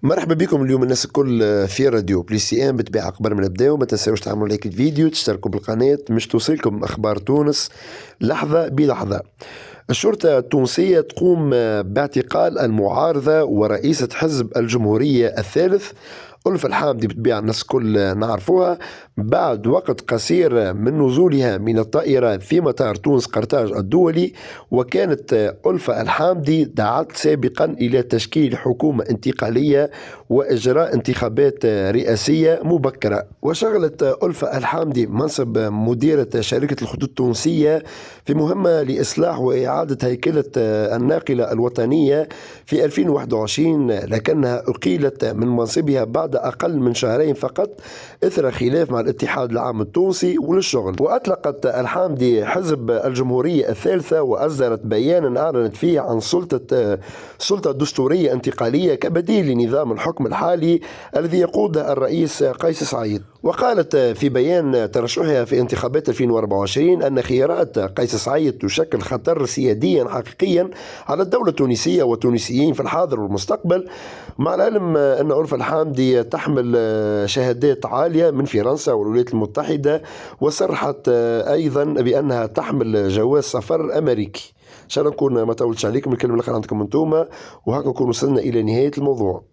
مرحبا بكم اليوم الناس الكل في راديو بلي سي ام. بالطبيعة قبل ما نبداو ما تنساوش تعملوا لايك الفيديو، تشتركوا بالقناة باش توصلكم اخبار تونس لحظة بلحظة. الشرطة التونسية تقوم باعتقال المعارضة ورئيسة حزب الجمهورية الثالث ألفة الحامدي. بالطبيعة الناس كل نعرفوها بعد وقت قصير من نزولها من الطائرة في مطار تونس قرطاج الدولي. وكانت ألفة الحامدي دعت سابقا إلى تشكيل حكومة انتقالية وإجراء انتخابات رئاسية مبكرة. وشغلت ألفة الحامدي منصب مديرة شركة الخطوط التونسية في مهمة لإصلاح وإعادة هيكلة الناقلة الوطنية في 2021، لكنها أقيلت من منصبها بعد أقل من شهرين فقط إثر خلاف مع الاتحاد العام التونسي وللشغل. وأطلقت الحامدي حزب الجمهورية الثالثة وأصدرت بيانا أعلنت فيه عن سلطة دستورية انتقالية كبديل لنظام الحكم الحالي الذي يقوده الرئيس قيس سعيد. وقالت في بيان ترشحها في انتخابات 2024 أن خيارات قيس سعيد تشكل خطر سياديا حقيقيا على الدولة التونسية والتونسيين في الحاضر والمستقبل، مع العلم أن ألفة الحامدي تحمل شهادات عالية من فرنسا والولايات المتحدة، وصرحت أيضا بأنها تحمل جواز سفر أمريكي. إن شاء الله نكون ما طولتش عليكم، الكلمة الأخرى عندكم أنتم، وهكا نكون وصلنا إلى نهاية الموضوع.